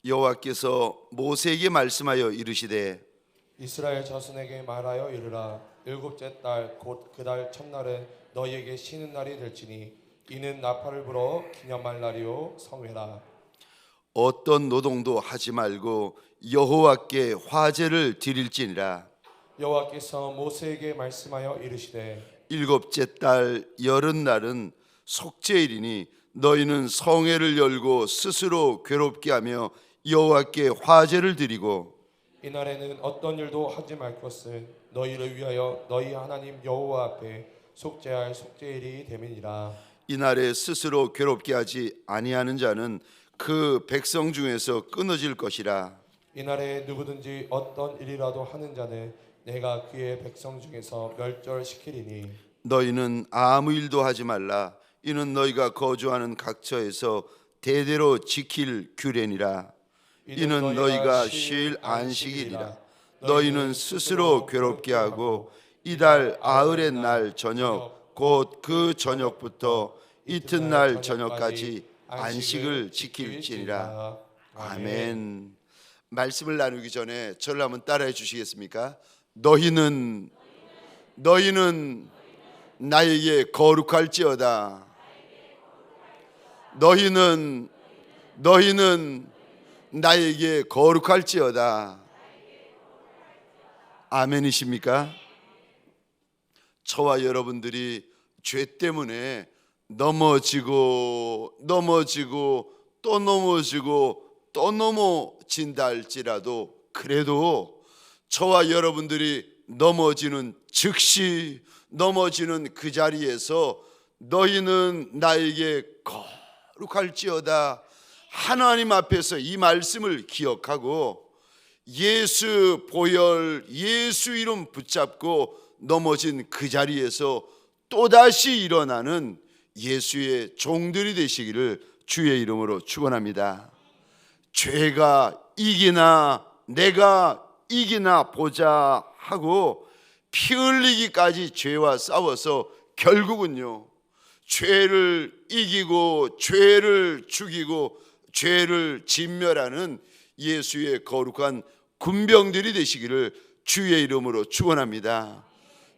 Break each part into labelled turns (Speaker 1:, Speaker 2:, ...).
Speaker 1: 여호와께서 모세에게 말씀하여 이르시되
Speaker 2: 이스라엘 자손에게 말하여 이르라. 일곱째 달 곧 그 달 첫날은 너희에게 쉬는 날이 될지니 이는 나팔을 불어 기념할 날이요 성회라.
Speaker 1: 어떤 노동도 하지 말고 여호와께 화제를 드릴지니라.
Speaker 2: 여호와께서 모세에게 말씀하여 이르시되
Speaker 1: 일곱째 달 여름날은 속죄일이니 너희는 성회를 열고 스스로 괴롭게 하며 여호와께 화제를 드리고
Speaker 2: 이날에는 어떤 일도 하지 말 것은 너희를 위하여 너희 하나님 여호와 앞에 속죄할 속죄일이 됨이니라.
Speaker 1: 이날에 스스로 괴롭게 하지 아니하는 자는 그 백성 중에서 끊어질 것이라.
Speaker 2: 이날에 누구든지 어떤 일이라도 하는 자는 내가 그의 백성 중에서 멸절시키리니
Speaker 1: 너희는 아무 일도 하지 말라. 이는 너희가 거주하는 각처에서 대대로 지킬 규례니라. 이는 너희가 쉴 안식일이라. 너희는 스스로 괴롭게 하고 이달 아흘의 날 저녁 곧 그 저녁부터 이튿날 저녁까지 안식을 지킬지니라. 아멘. 말씀을 나누기 전에 저를 한번 따라해 주시겠습니까? 너희는 나에게 거룩할지어다. 너희는 나에게 거룩할지어다. 아멘이십니까? 저와 여러분들이 죄 때문에 넘어지고 또 넘어지고 또 넘어진다 할지라도 그래도 저와 여러분들이 넘어지는 즉시 넘어지는 그 자리에서 너희는 나에게 거룩할지어다. 하나님 앞에서 이 말씀을 기억하고 예수 보혈 예수 이름 붙잡고 넘어진 그 자리에서 또다시 일어나는 예수의 종들이 되시기를 주의 이름으로 축원합니다. 죄가 이기나 내가 이기나 보자 하고 피 흘리기까지 죄와 싸워서 결국은요 죄를 이기고 죄를 죽이고 죄를 진멸하는 예수의 거룩한 군병들이 되시기를 주의 이름으로 축원합니다.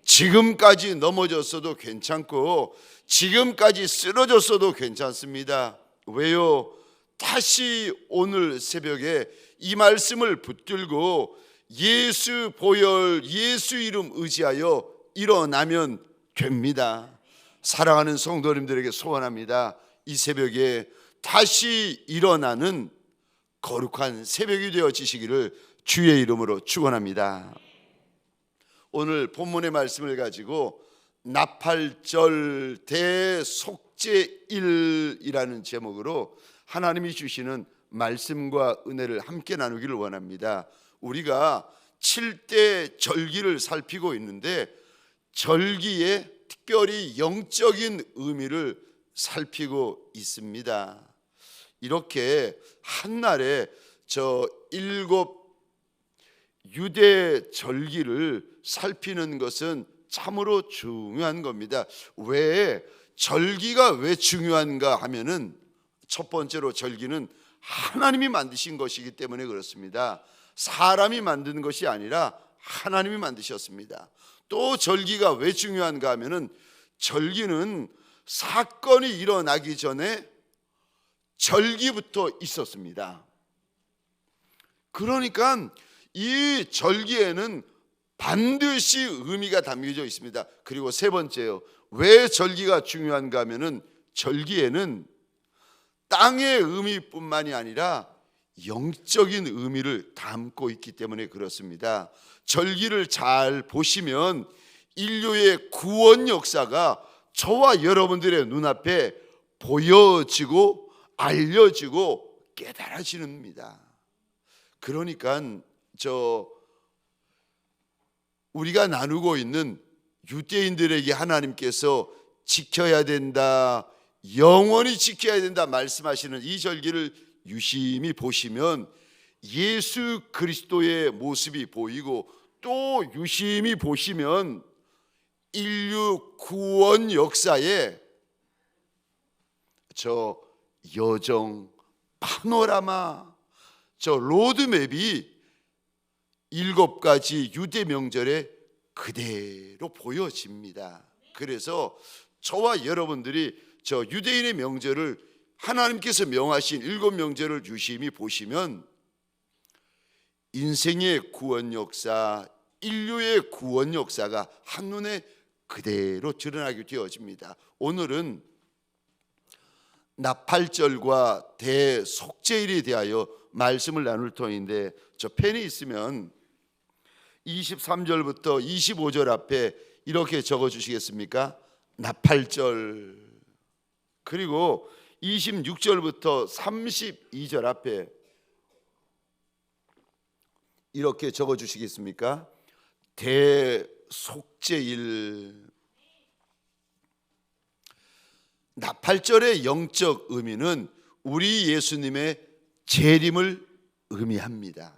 Speaker 1: 지금까지 넘어졌어도 괜찮고 지금까지 쓰러졌어도 괜찮습니다. 왜요? 다시 오늘 새벽에 이 말씀을 붙들고 예수 보혈 예수 이름 의지하여 일어나면 됩니다. 사랑하는 성도님들에게 소원합니다. 이 새벽에 다시 일어나는 거룩한 새벽이 되어지시기를 주의 이름으로 축원합니다. 오늘 본문의 말씀을 가지고 나팔절 대속죄일이라는 제목으로 하나님이 주시는 말씀과 은혜를 함께 나누기를 원합니다. 우리가 7대 절기를 살피고 있는데 절기에 특별히 영적인 의미를 살피고 있습니다. 이렇게 한날에 저 7 유대 절기를 살피는 것은 참으로 중요한 겁니다. 왜 절기가 왜 중요한가 하면은 첫 번째로 절기는 하나님이 만드신 것이기 때문에 그렇습니다. 사람이 만든 것이 아니라 하나님이 만드셨습니다. 또 절기가 왜 중요한가 하면은 절기는 사건이 일어나기 전에 절기부터 있었습니다. 그러니까 이 절기에는 반드시 의미가 담겨져 있습니다. 그리고 세 번째요. 왜 절기가 중요한가 하면은 절기에는 땅의 의미뿐만이 아니라 영적인 의미를 담고 있기 때문에 그렇습니다. 절기를 잘 보시면 인류의 구원 역사가 저와 여러분들의 눈앞에 보여지고 알려지고 깨달아지는입니다. 그러니까 우리가 나누고 있는 유대인들에게 하나님께서 지켜야 된다, 영원히 지켜야 된다 말씀하시는 이 절기를 유심히 보시면 예수 그리스도의 모습이 보이고 또 유심히 보시면 인류 구원 역사에 저 여정 파노라마 저 로드맵이 7가지 유대 명절에 그대로 보여집니다. 그래서 저와 여러분들이 저 유대인의 명절을 하나님께서 명하신 7명절을 유심히 보시면 인생의 구원 역사, 인류의 구원 역사가 한눈에 그대로 드러나게 되어집니다. 오늘은 나팔절과 대속죄일에 대하여 말씀을 나눌 터인데, 저 펜이 있으면 23절부터 25절 앞에 이렇게 적어 주시겠습니까? 나팔절. 그리고 26절부터 32절 앞에 이렇게 적어 주시겠습니까? 대속죄일. 나팔절의 영적 의미는 우리 예수님의 재림을 의미합니다.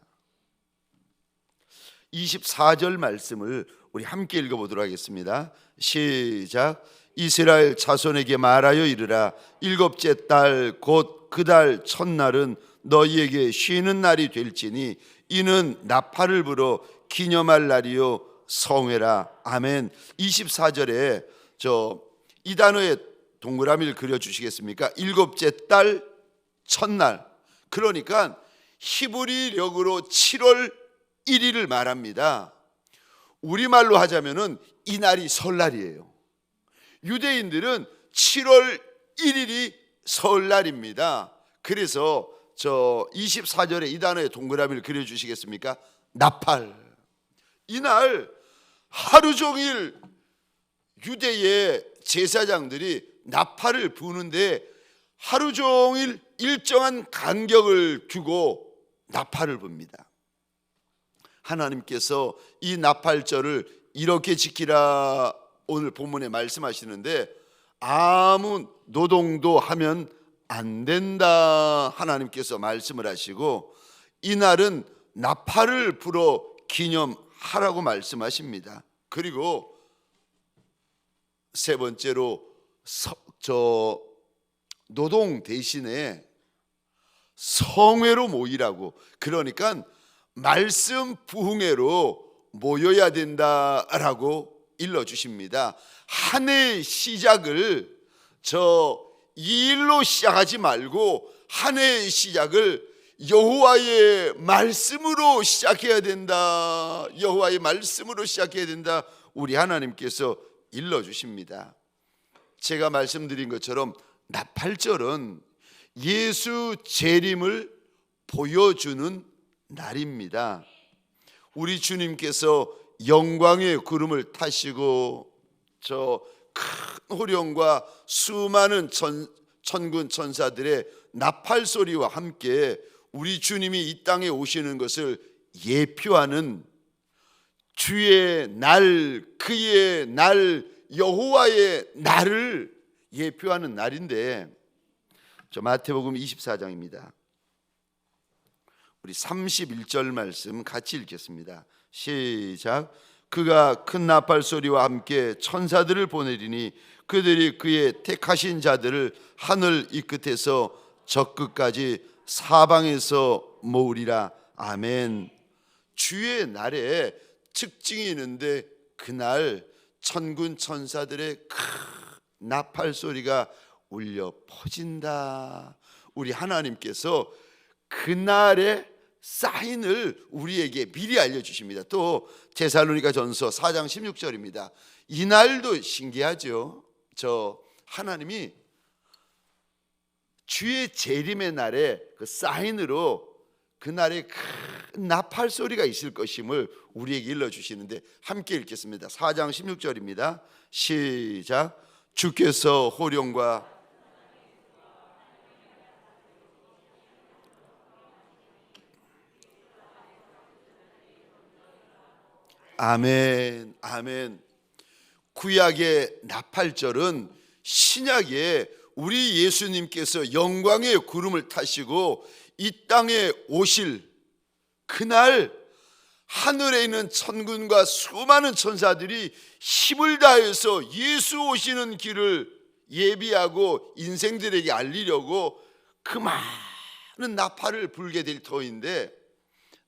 Speaker 1: 24절 말씀을 우리 함께 읽어보도록 하겠습니다. 시작. 이스라엘 자손에게 말하여 이르라. 7째 달 곧 그 달 첫날은 너희에게 쉬는 날이 될지니 이는 나팔을 불어 기념할 날이요 성회라. 아멘. 24절에 이 단어에 동그라미를 그려주시겠습니까? 7째 달 첫날. 그러니까 히브리력으로 7월 1일을 말합니다. 우리말로 하자면은 이 날이 설날이에요. 유대인들은 7월 1일이 설날입니다. 그래서 24절에 이 단어에 동그라미를 그려주시겠습니까? 나팔. 이날 하루 종일 유대의 제사장들이 나팔을 부는데 하루 종일 일정한 간격을 두고 나팔을 붑니다. 하나님께서 이 나팔절을 이렇게 지키라 오늘 본문에 말씀하시는데, 아무 노동도 하면 안 된다 하나님께서 말씀을 하시고, 이날은 나팔을 불어 기념하라고 말씀하십니다. 그리고 세 번째로 노동 대신에 성회로 모이라고, 그러니까 말씀 부흥회로 모여야 된다라고 일러주십니다. 한 해의 시작을 이 일로 시작하지 말고 한 해의 시작을 여호와의 말씀으로 시작해야 된다. 여호와의 말씀으로 시작해야 된다. 우리 하나님께서 일러주십니다. 제가 말씀드린 것처럼 나팔절은 예수 재림을 보여주는 날입니다. 우리 주님께서 영광의 구름을 타시고 저 큰 호령과 수많은 천군 천사들의 나팔 소리와 함께 우리 주님이 이 땅에 오시는 것을 예표하는 주의 날, 그의 날, 여호와의 날을 예표하는 날인데, 마태복음 24장입니다. 우리 31절 말씀 같이 읽겠습니다. 시작. 그가 큰 나팔 소리와 함께 천사들을 보내리니 그들이 그의 택하신 자들을 하늘 이 끝에서 저 끝까지 사방에서 모으리라. 아멘. 주의 날에 특징이 있는데, 그날 천군 천사들의 큰 나팔 소리가 울려 퍼진다. 우리 하나님께서 그날의 사인을 우리에게 미리 알려주십니다. 또 데살로니가전서 4장 16절입니다. 이날도 신기하죠. 하나님이 주의 재림의 날에 그 사인으로 그날에 큰 나팔 소리가 있을 것임을 우리에게 일러주시는데, 함께 읽겠습니다. 4장 16절입니다. 시작. 주께서 호령과 아멘, 아멘. 구약의 나팔절은 신약에 우리 예수님께서 영광의 구름을 타시고 이 땅에 오실 그날 하늘에 있는 천군과 수많은 천사들이 힘을 다해서 예수 오시는 길을 예비하고 인생들에게 알리려고 그 나팔을 불게 될 터인데,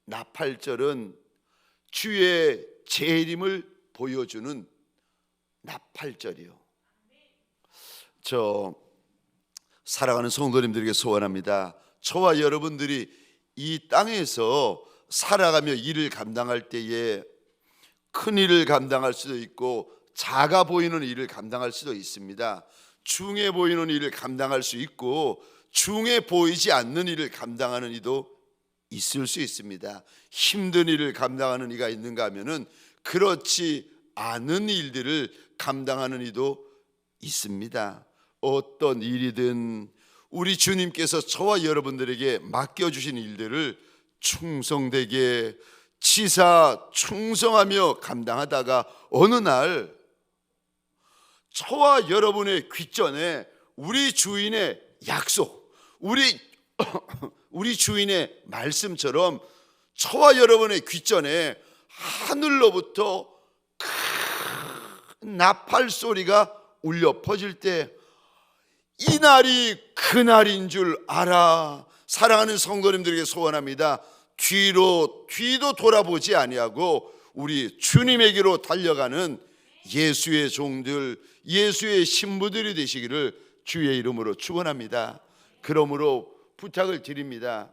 Speaker 1: 나팔절은 주의 재림을 보여주는 나팔절이요. 저 사랑하는 성도님들에게 소원합니다. 저와 여러분들이 이 땅에서 살아가며 일을 감당할 때에 큰 일을 감당할 수도 있고 작아 보이는 일을 감당할 수도 있습니다. 중해 보이는 일을 감당할 수 있고 중해 보이지 않는 일을 감당하는 이도 있을 수 있습니다. 힘든 일을 감당하는 이가 있는가 하면은 그렇지 않은 일들을 감당하는 이도 있습니다. 어떤 일이든 우리 주님께서 저와 여러분들에게 맡겨주신 일들을 충성되게 지사 충성하며 감당하다가 어느 날 저와 여러분의 귓전에 우리 주인의 약속, 우리 주인의 말씀처럼 저와 여러분의 귓전에 하늘로부터 큰 나팔 소리가 울려 퍼질 때 이 날이 그날인 줄 알아. 사랑하는 성도님들에게 소원합니다. 뒤도 돌아보지 아니하고 우리 주님에게로 달려가는 예수의 종들, 예수의 신부들이 되시기를 주의 이름으로 축원합니다. 그러므로 부탁을 드립니다.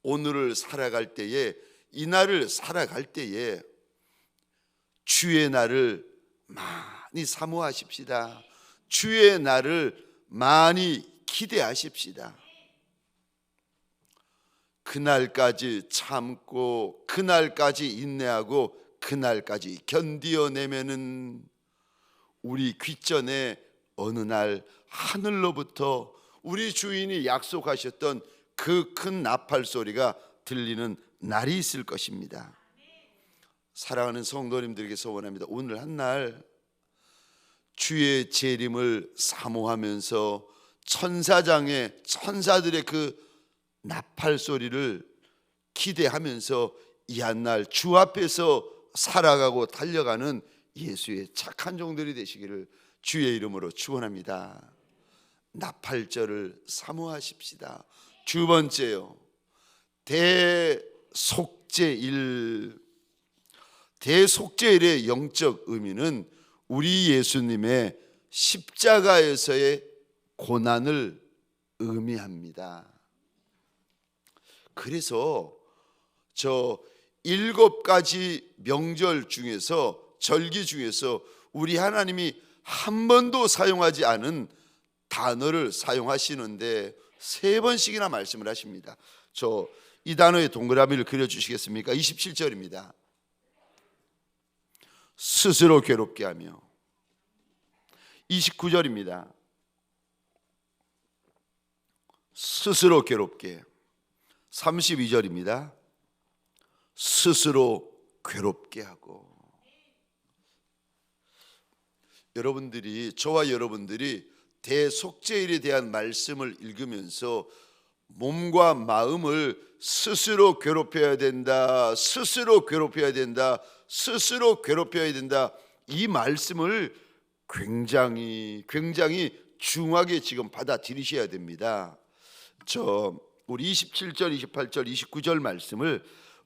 Speaker 1: 오늘을 살아갈 때에, 이 날을 살아갈 때에 주의 날을 많이 사모하십시다. 주의 날을 많이 기대하십시다. 그날까지 참고 그날까지 인내하고 그날까지 견디어내면은 우리 귓전에 어느 날 하늘로부터 우리 주인이 약속하셨던 그 큰 나팔 소리가 들리는 날이 있을 것입니다. 사랑하는 성도님들에게 소원합니다. 오늘 한 날 주의 재림을 사모하면서 천사들의 그 나팔 소리를 기대하면서 이 한 날 주 앞에서 살아가고 달려가는 예수의 착한 종들이 되시기를 주의 이름으로 축원합니다. 나팔절을 사모하십시다. 두 번째요, 대속죄일의 영적 의미는 우리 예수님의 십자가에서의 고난을 의미합니다. 그래서 저 7가지 명절 중에서, 절기 중에서 우리 하나님이 한 번도 사용하지 않은 단어를 사용하시는데 3번씩이나 말씀을 하십니다. 저 이 단어의 동그라미를 그려주시겠습니까? 27절입니다. 스스로 괴롭게 하며. 29절입니다. 스스로 괴롭게. 32절입니다. 스스로 괴롭게 하고. 저와 여러분들이 대속죄일에 대한 말씀을 읽으면서 몸과 마음을 스스로 괴롭혀야 된다, 스스로 괴롭혀야 된다, 스스로 괴롭혀야 된다, 이 말씀을 굉장히 중하게 지금 받아들이셔야 됩니다. 우리 27절, 28절, 29절 말씀을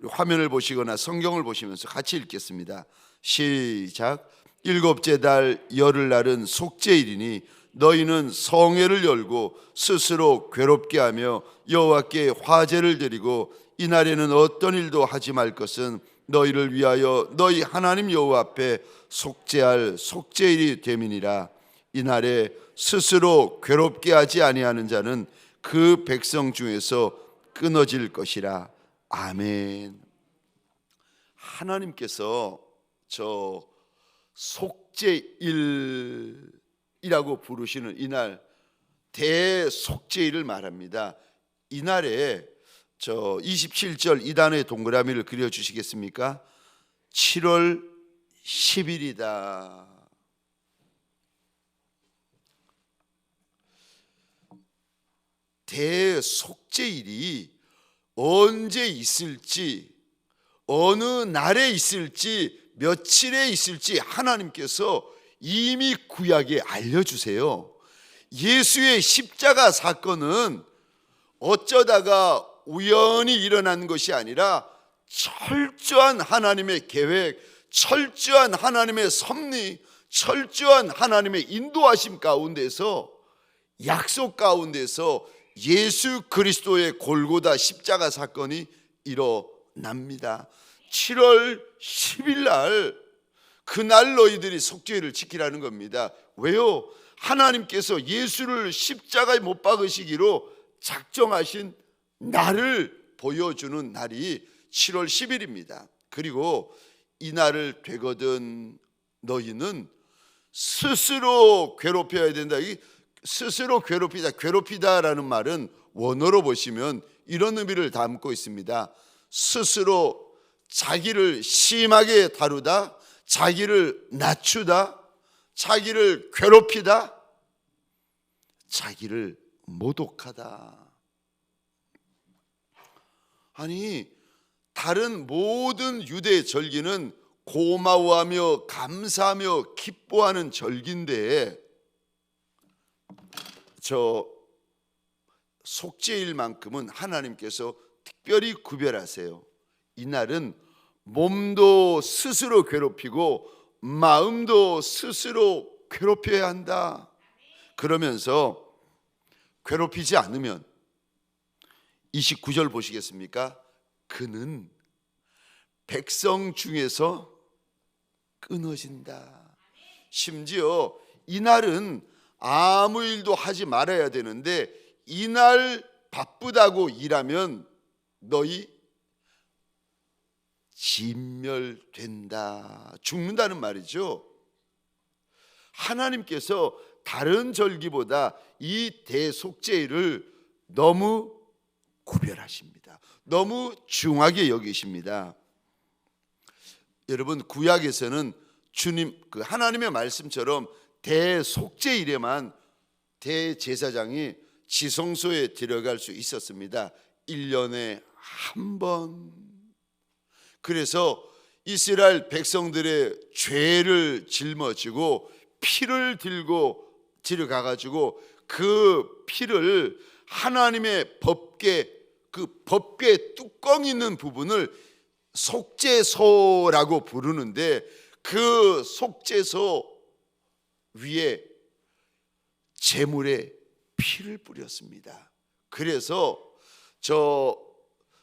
Speaker 1: 화면을 보시거나 성경을 보시면서 같이 읽겠습니다. 시작. 7째 달 열흘날은 속죄일이니 너희는 성회를 열고 스스로 괴롭게 하며 여호와께 화제를 드리고 이날에는 어떤 일도 하지 말 것은 너희를 위하여 너희 하나님 여호와 앞에 속죄할 속죄일이 됨이니라. 이날에 스스로 괴롭게 하지 아니하는 자는 그 백성 중에서 끊어질 것이라. 아멘. 하나님께서 저 속죄일이라고 부르시는 이날, 대속죄일을 말합니다. 이날에 저 27절 이 단어의 동그라미를 그려주시겠습니까? 7월 10일이다. 대속죄일이 언제 있을지, 어느 날에 있을지, 며칠에 있을지 하나님께서 이미 구약에 알려주세요. 예수의 십자가 사건은 어쩌다가 우연히 일어난 것이 아니라 철저한 하나님의 계획, 철저한 하나님의 섭리, 철저한 하나님의 인도하심 가운데서, 약속 가운데서 예수 그리스도의 골고다 십자가 사건이 일어납니다. 7월 10일 날, 그날 너희들이 속죄를 지키라는 겁니다. 왜요? 하나님께서 예수를 십자가에 못 박으시기로 작정하신 날을 보여주는 날이 7월 10일입니다. 그리고 이 날을 되거든 너희는 스스로 괴롭혀야 된다. 이 스스로 괴롭히다라는 말은 원어로 보시면 이런 의미를 담고 있습니다. 스스로 자기를 심하게 다루다, 자기를 낮추다, 자기를 괴롭히다, 자기를 모독하다. 아니, 다른 모든 유대 절기는 고마워하며 감사하며 기뻐하는 절기인데 저 속죄일만큼은 하나님께서 특별히 구별하세요. 이날은 몸도 스스로 괴롭히고 마음도 스스로 괴롭혀야 한다. 그러면서 괴롭히지 않으면 29절 보시겠습니까? 그는 백성 중에서 끊어진다. 심지어 이날은 아무 일도 하지 말아야 되는데 이날 바쁘다고 일하면 너희 진멸된다. 죽는다는 말이죠. 하나님께서 다른 절기보다 이 대속죄일을 너무 구별하십니다. 너무 중하게 여기십니다. 여러분, 구약에서는 주님 그 하나님의 말씀처럼 대속죄일에만 대제사장이 지성소에 들어갈 수 있었습니다. 1년에 한 번. 그래서 이스라엘 백성들의 죄를 짊어지고 피를 들고 들어가가지고 그 피를 하나님의 법궤, 그 법궤 뚜껑 있는 부분을 속죄소라고 부르는데 그 속죄소 위에 제물에 피를 뿌렸습니다. 그래서 저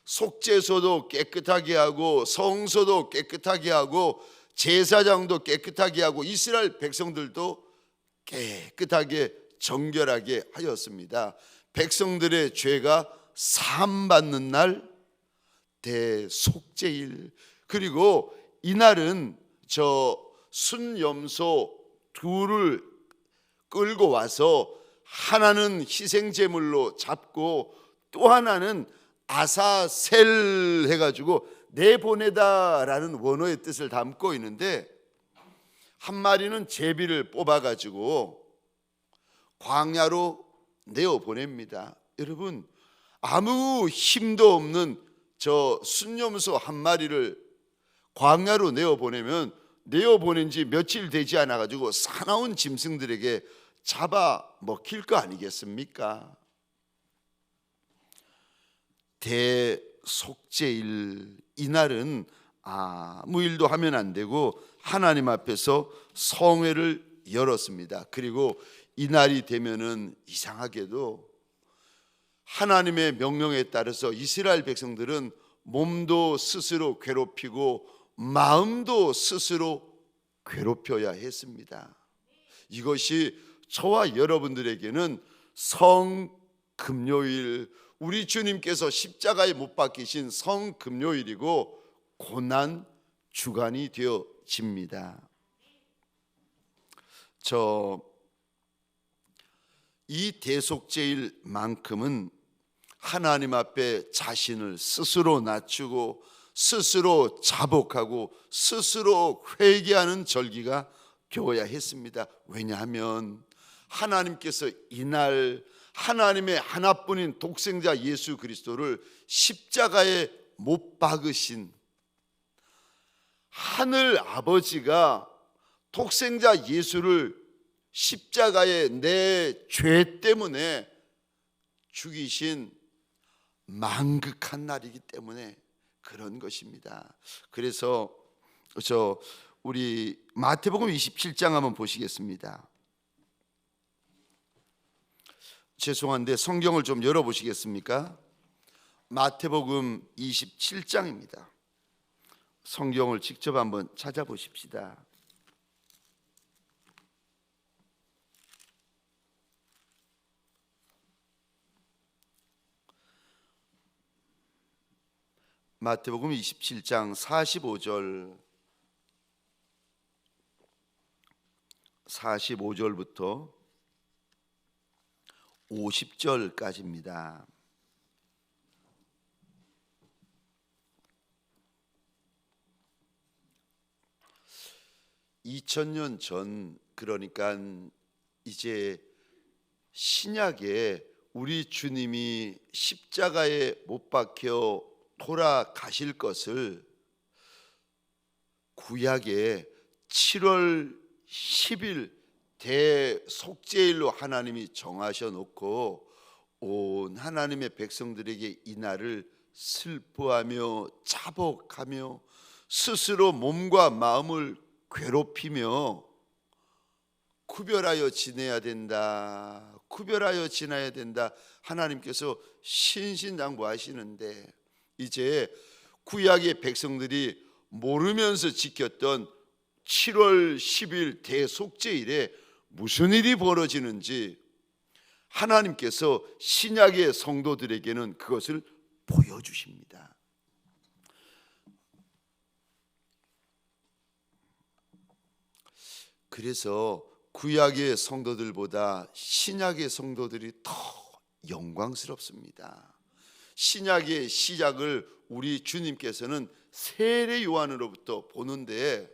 Speaker 1: 속죄소도 깨끗하게 하고 성소도 깨끗하게 하고 제사장도 깨끗하게 하고 이스라엘 백성들도 깨끗하게 정결하게 하였습니다. 백성들의 죄가 사함받는 날 대속죄일. 그리고 이날은 저 순염소 둘을 끌고 와서 하나는 희생제물로 잡고 또 하나는 아사셀 해가지고 내보내다라는 원어의 뜻을 담고 있는데 한 마리는 제비를 뽑아가지고 광야로 내어보냅니다. 여러분, 아무 힘도 없는 저 순염소 한 마리를 광야로 내어보낸 지 며칠 되지 않아가지고 사나운 짐승들에게 잡아 먹힐 거 아니겠습니까? 대속죄일 이날은 아무 일도 하면 안 되고 하나님 앞에서 성회를 열었습니다. 그리고 이날이 되면은 이상하게도 하나님의 명령에 따라서 이스라엘 백성들은 몸도 스스로 괴롭히고 마음도 스스로 괴롭혀야 했습니다. 이것이 저와 여러분들에게는 성금요일, 우리 주님께서 십자가에 못 박히신 성금요일이고 고난 주간이 되어집니다. 이 대속죄일만큼은 하나님 앞에 자신을 스스로 낮추고 스스로 자복하고 스스로 회개하는 절기가 되어야 했습니다. 왜냐하면 하나님께서 이날 하나님의 하나뿐인 독생자 예수 그리스도를 십자가에 못 박으신 하늘 아버지가 독생자 예수를 십자가에 내 죄 때문에 죽이신 망극한 날이기 때문에 그런 것입니다. 그래서 우리 마태복음 27장 한번 보시겠습니다. 죄송한데 성경을 좀 열어보시겠습니까? 마태복음 27장입니다. 성경을 직접 한번 찾아보십시다. 마태복음 27장 45절부터 50절까지입니다. 2000년 전, 그러니까 이제 신약에 우리 주님이 십자가에 못 박혀 돌아가실 것을 구약에 7월 10일 대속죄일로 하나님이 정하셔 놓고 온 하나님의 백성들에게 이 날을 슬퍼하며 자복하며 스스로 몸과 마음을 괴롭히며 구별하여 지내야 된다, 구별하여 지나야 된다, 하나님께서 신신당부하시는데, 이제 구약의 백성들이 모르면서 지켰던 7월 10일 대속죄일에 무슨 일이 벌어지는지 하나님께서 신약의 성도들에게는 그것을 보여주십니다. 그래서 구약의 성도들보다 신약의 성도들이 더 영광스럽습니다. 신약의 시작을 우리 주님께서는 세례 요한으로부터 보는데,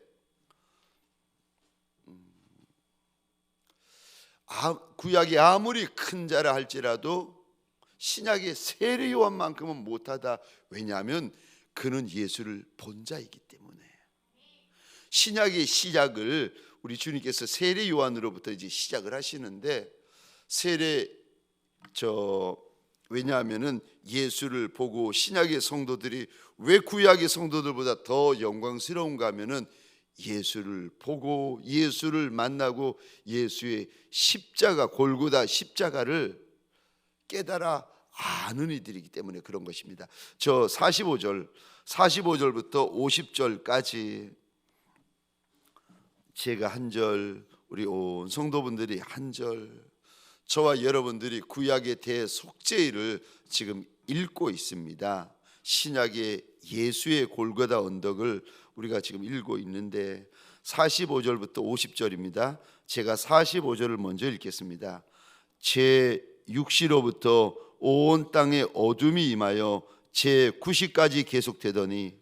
Speaker 1: 구약이 아무리 큰 자라 할지라도 신약의 세례 요한만큼은 못하다. 왜냐하면 그는 예수를 본 자이기 때문에. 신약의 시작을 우리 주님께서 세례 요한으로부터 이제 시작을 하시는데, 왜냐하면은 예수를 보고, 신약의 성도들이 왜 구약의 성도들보다 더 영광스러운가 하면은 예수를 보고 예수를 만나고 예수의 십자가, 골고다 십자가를 깨달아 아는 이들이기 때문에 그런 것입니다. 45절부터 50절까지 제가 한 절, 우리 온 성도분들이 한 절, 저와 여러분들이 구약의 대속죄일을 지금 읽고 있습니다. 신약의 예수의 골고다 언덕을 우리가 지금 읽고 있는데, 45절부터 50절입니다. 제가 45절을 먼저 읽겠습니다. 제 6시로부터 온 땅에 어둠이 임하여 제 9시까지 계속되더니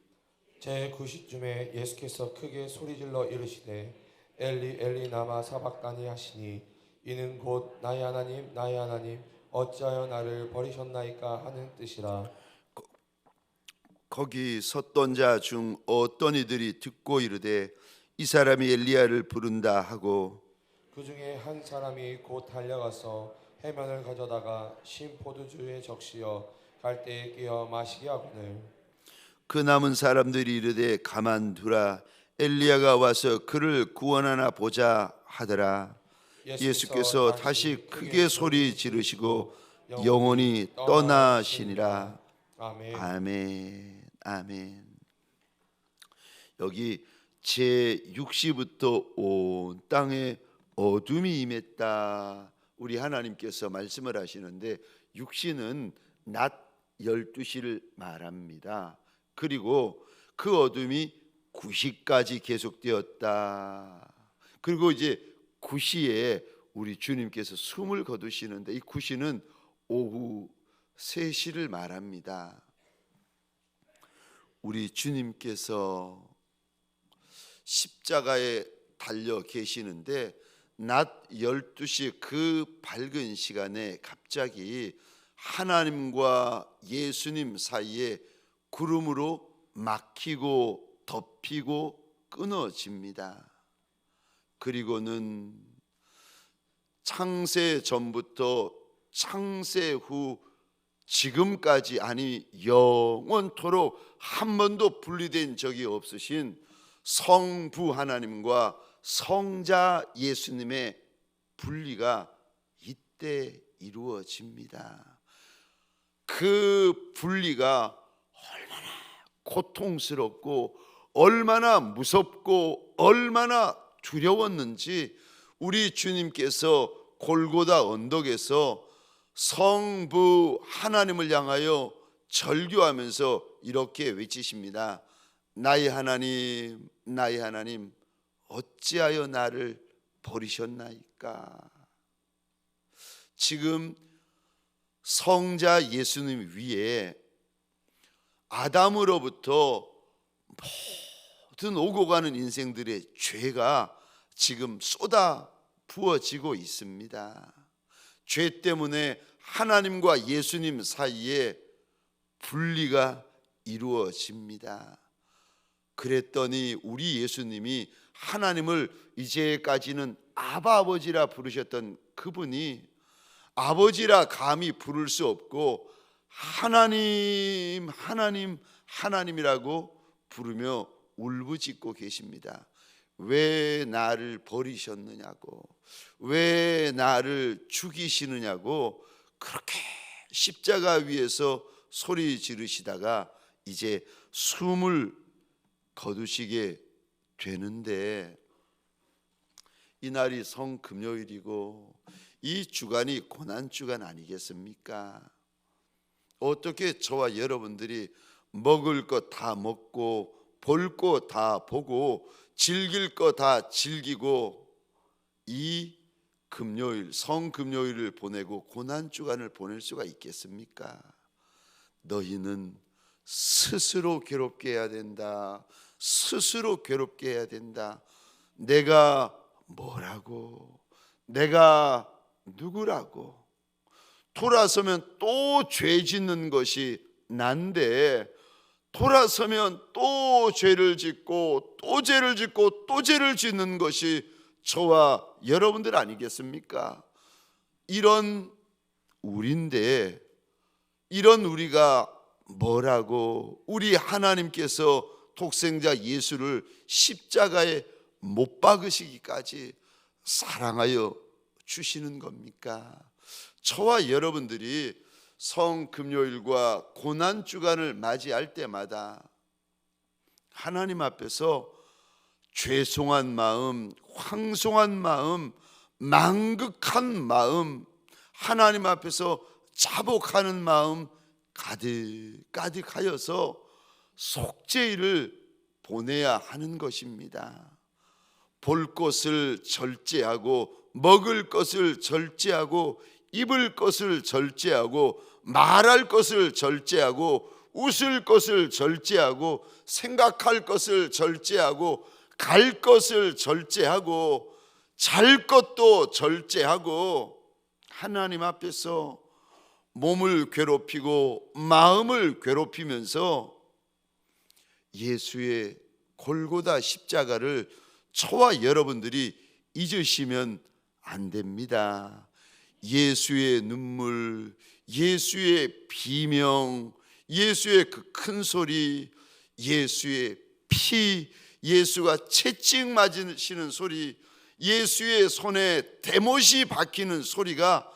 Speaker 2: 제 9시쯤에 예수께서 크게 소리질러 이르시되 엘리 엘리 나마 사박다니 하시니 이는 곧 나의 하나님 나의 하나님 어찌하여 나를 버리셨나이까 하는 뜻이라.
Speaker 1: 거기 섰던 자 중 어떤 이들이 듣고 이르되 이 사람이 엘리야를 부른다 하고,
Speaker 2: 그 중에 한 사람이 곧 달려가서 해면을 가져다가 신 포도주에 적시어 갈대에 끼어 마시게 하거늘
Speaker 1: 그 남은 사람들이 이르되 가만두라, 엘리야가 와서 그를 구원하나 보자 하더라. 예수께서 다시 크게 소리 지르시고 영원히 떠나시니라.
Speaker 2: 아멘.
Speaker 1: 아멘. 아멘. 여기 제 6시부터 온 땅에 어둠이 임했다, 우리 하나님께서 말씀을 하시는데, 6시는 낮 12시를 말합니다. 그리고 그 어둠이 9시까지 계속되었다. 그리고 이제 9시에 우리 주님께서 숨을 거두시는데, 이 9시는 오후 3시를 말합니다. 우리 주님께서 십자가에 달려 계시는데 낮 12시 그 밝은 시간에 갑자기 하나님과 예수님 사이에 구름으로 막히고 덮이고 끊어집니다. 그리고는 창세 전부터 창세 후 지금까지 아니 영원토록 한 번도 분리된 적이 없으신 성부 하나님과 성자 예수님의 분리가 이때 이루어집니다. 그 분리가 얼마나 고통스럽고 얼마나 무섭고 얼마나 두려웠는지 우리 주님께서 골고다 언덕에서 성부 하나님을 향하여 절규하면서 이렇게 외치십니다. 나의 하나님, 나의 하나님, 어찌하여 나를 버리셨나이까. 지금 성자 예수님 위에 아담으로부터 모든 오고 가는 인생들의 죄가 지금 쏟아 부어지고 있습니다. 죄 때문에 하나님과 예수님 사이에 분리가 이루어집니다. 그랬더니 우리 예수님이 하나님을 이제까지는 아바 아버지라 부르셨던 그분이 아버지라 감히 부를 수 없고 하나님, 하나님, 하나님이라고 부르며 울부짖고 계십니다. 왜 나를 버리셨느냐고, 왜 나를 죽이시느냐고 그렇게 십자가 위에서 소리 지르시다가 이제 숨을 거두시게 되는데, 이날이 성금요일이고 이 주간이 고난주간 아니겠습니까? 어떻게 저와 여러분들이 먹을 것 다 먹고 볼 것 다 보고 즐길 것 다 즐기고 이 금요일, 성금요일을 보내고 고난주간을 보낼 수가 있겠습니까? 너희는 스스로 괴롭게 해야 된다. 스스로 괴롭게 해야 된다. 내가 뭐라고, 내가 누구라고. 돌아서면 또 죄 짓는 것이 난데 돌아서면 또 죄를 짓고 또 죄를 짓고 또 죄를 짓는 것이 저와 여러분들 아니겠습니까? 이런 우리인데, 이런 우리가 뭐라고 우리 하나님께서 독생자 예수를 십자가에 못 박으시기까지 사랑하여 주시는 겁니까? 저와 여러분들이 성금요일과 고난주간을 맞이할 때마다 하나님 앞에서 죄송한 마음, 황송한 마음, 망극한 마음, 하나님 앞에서 자복하는 마음 가득하여서 속죄일을 보내야 하는 것입니다. 볼 것을 절제하고 먹을 것을 절제하고 입을 것을 절제하고 말할 것을 절제하고 웃을 것을 절제하고 생각할 것을 절제하고 갈 것을 절제하고 잘 것도 절제하고 하나님 앞에서 몸을 괴롭히고 마음을 괴롭히면서 예수의 골고다 십자가를 저와 여러분들이 잊으시면 안 됩니다. 예수의 눈물, 예수의 비명, 예수의 그 큰 소리, 예수의 피, 예수가 채찍 맞으시는 소리, 예수의 손에 대못이 박히는 소리가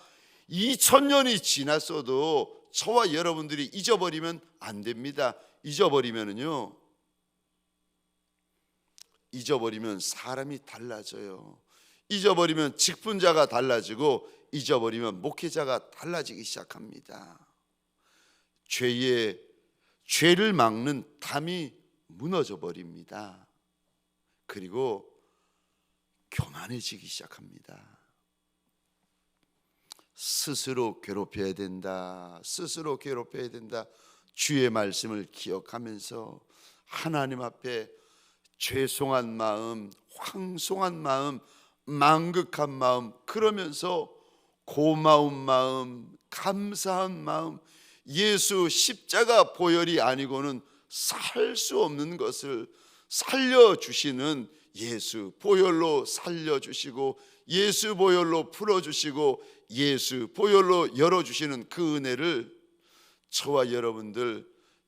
Speaker 1: 2000년이 지났어도 저와 여러분들이 잊어버리면 안 됩니다. 잊어버리면 사람이 달라져요. 잊어버리면 직분자가 달라지고 잊어버리면 목회자가 달라지기 시작합니다. 죄를 막는 담이 무너져 버립니다. 그리고 교만해지기 시작합니다. 스스로 괴롭혀야 된다. 스스로 괴롭혀야 된다. 주의 말씀을 기억하면서 하나님 앞에 죄송한 마음, 황송한 마음, 망극한 마음, 그러면서 고마운 마음, 감사한 마음, 예수 십자가 보혈이 아니고는 살 수 없는 것을 살려주시는 예수 보혈로 살려주시고 예수 보혈로 풀어주시고 예수 보혈로 열어주시는 그 은혜를 저와 여러분들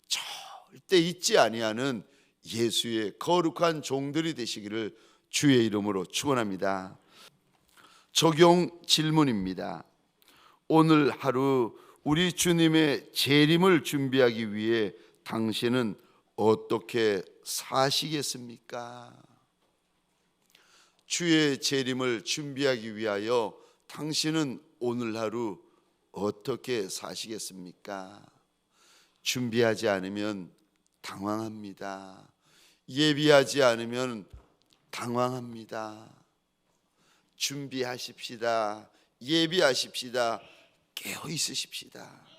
Speaker 1: 절대 잊지 아니하는 예수의 거룩한 종들이 되시기를 주의 이름으로 축원합니다. 적용 질문입니다. 오늘 하루 우리 주님의 재림을 준비하기 위해 당신은 어떻게 사시겠습니까? 주의 재림을 준비하기 위하여 당신은 오늘 하루 어떻게 사시겠습니까? 준비하지 않으면 당황합니다. 예비하지 않으면 당황합니다. 준비하십시다. 예비하십시다. 깨어 있으십시다.